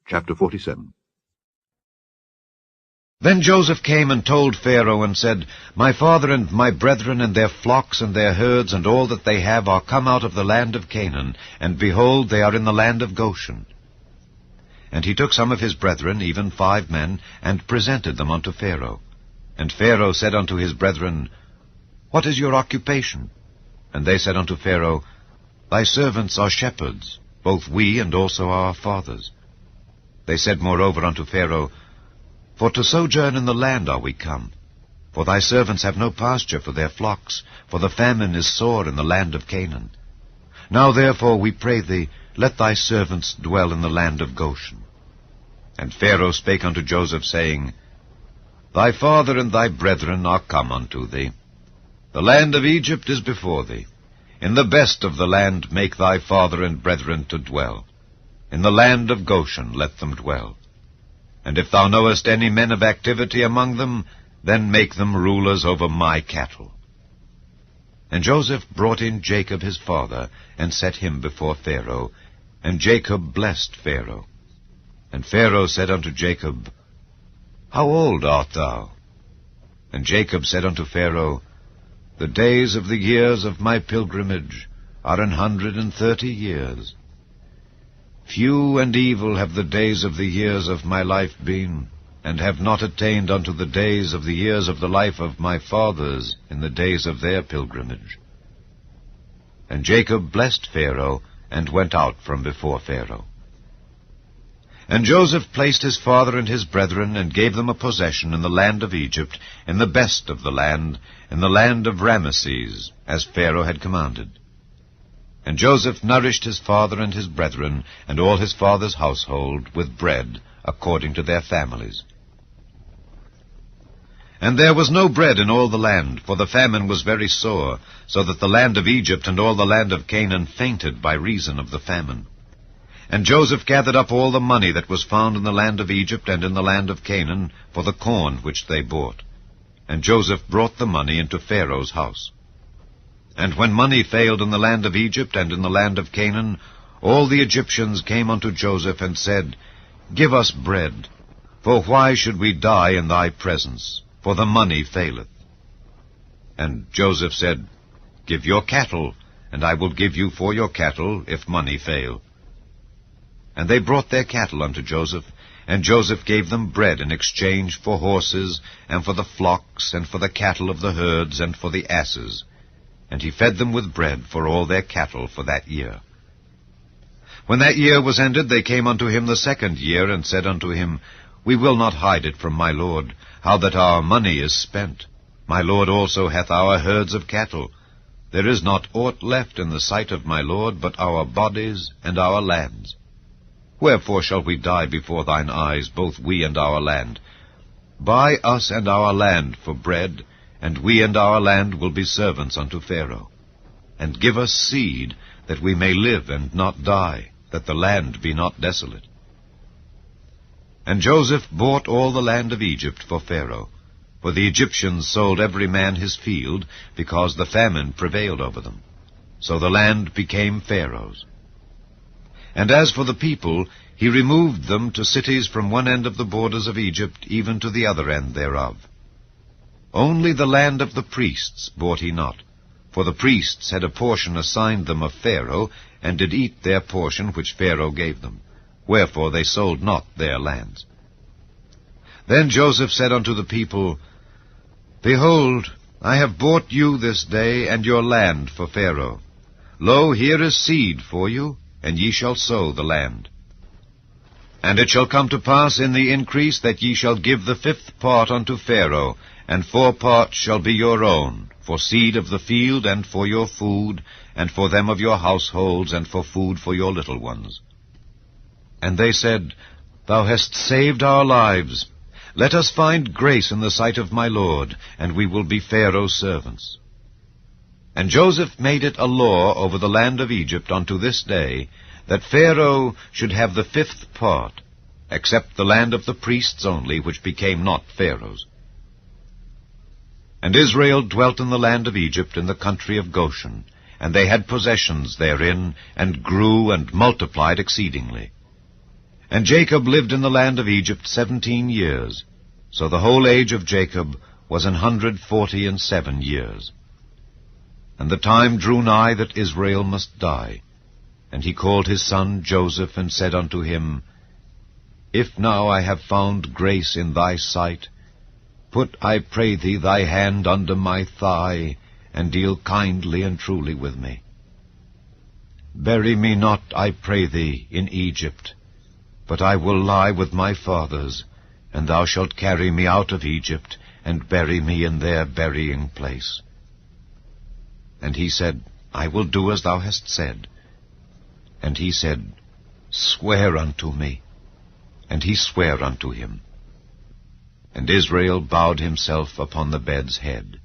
Chapter 47. Then Joseph came and told Pharaoh and said, My father and my brethren and their flocks and their herds and all that they have are come out of the land of Canaan, and behold, they are in the land of Goshen. And he took some of his brethren, even 5 men, and presented them unto Pharaoh. And Pharaoh said unto his brethren, What is your occupation? And they said unto Pharaoh, Thy servants are shepherds, both we and also our fathers. They said moreover unto Pharaoh, For to sojourn in the land are we come. For thy servants have no pasture for their flocks, for the famine is sore in the land of Canaan. Now therefore, we pray thee, let thy servants dwell in the land of Goshen. And Pharaoh spake unto Joseph, saying, Thy father and thy brethren are come unto thee. The land of Egypt is before thee. In the best of the land make thy father and brethren to dwell. In the land of Goshen let them dwell. And if thou knowest any men of activity among them, then make them rulers over my cattle. And Joseph brought in Jacob his father, and set him before Pharaoh. And Jacob blessed Pharaoh. And Pharaoh said unto Jacob, How old art thou? And Jacob said unto Pharaoh, The days of the years of my pilgrimage are 130 years. Few and evil have the days of the years of my life been, and have not attained unto the days of the years of the life of my fathers in the days of their pilgrimage. And Jacob blessed Pharaoh, and went out from before Pharaoh. And Joseph placed his father and his brethren, and gave them a possession in the land of Egypt, in the best of the land, in the land of Ramesses, as Pharaoh had commanded. And Joseph nourished his father and his brethren, and all his father's household, with bread, according to their families. And there was no bread in all the land, for the famine was very sore, so that the land of Egypt and all the land of Canaan fainted by reason of the famine. And Joseph gathered up all the money that was found in the land of Egypt and in the land of Canaan, for the corn which they bought. And Joseph brought the money into Pharaoh's house. And when money failed in the land of Egypt and in the land of Canaan, all the Egyptians came unto Joseph and said, Give us bread, for why should we die in thy presence? For the money faileth. And Joseph said, Give your cattle, and I will give you for your cattle, if money fail. And they brought their cattle unto Joseph, and Joseph gave them bread in exchange for horses, and for the flocks, and for the cattle of the herds, and for the asses. And he fed them with bread for all their cattle for that year. When that year was ended, they came unto him the 2nd year, and said unto him, We will not hide it from my lord, how that our money is spent. My lord also hath our herds of cattle. There is not aught left in the sight of my lord, but our bodies and our lands. Wherefore shall we die before thine eyes, both we and our land? Buy us and our land for bread, and we and our land will be servants unto Pharaoh. And give us seed, that we may live and not die, that the land be not desolate. And Joseph bought all the land of Egypt for Pharaoh, for the Egyptians sold every man his field, because the famine prevailed over them. So the land became Pharaoh's. And as for the people, he removed them to cities from one end of the borders of Egypt, even to the other end thereof. Only the land of the priests bought he not, for the priests had a portion assigned them of Pharaoh, and did eat their portion which Pharaoh gave them. Wherefore they sold not their lands. Then Joseph said unto the people, Behold, I have bought you this day and your land for Pharaoh. Lo, here is seed for you, and ye shall sow the land. And it shall come to pass in the increase that ye shall give the 5th part unto Pharaoh, and 4 parts shall be your own, for seed of the field, and for your food, and for them of your households, and for food for your little ones. And they said, Thou hast saved our lives. Let us find grace in the sight of my lord, and we will be Pharaoh's servants. And Joseph made it a law over the land of Egypt unto this day, that Pharaoh should have the 5th part, except the land of the priests only, which became not Pharaoh's. And Israel dwelt in the land of Egypt in the country of Goshen, and they had possessions therein, and grew and multiplied exceedingly. And Jacob lived in the land of Egypt 17 years. So the whole age of Jacob was 147 years. And the time drew nigh that Israel must die. And he called his son Joseph, and said unto him, If now I have found grace in thy sight, put, I pray thee, thy hand under my thigh, and deal kindly and truly with me. Bury me not, I pray thee, in Egypt, but I will lie with my fathers, and thou shalt carry me out of Egypt, and bury me in their burying place. And he said, I will do as thou hast said. And he said, Swear unto me. And he sware unto him. And Israel bowed himself upon the bed's head.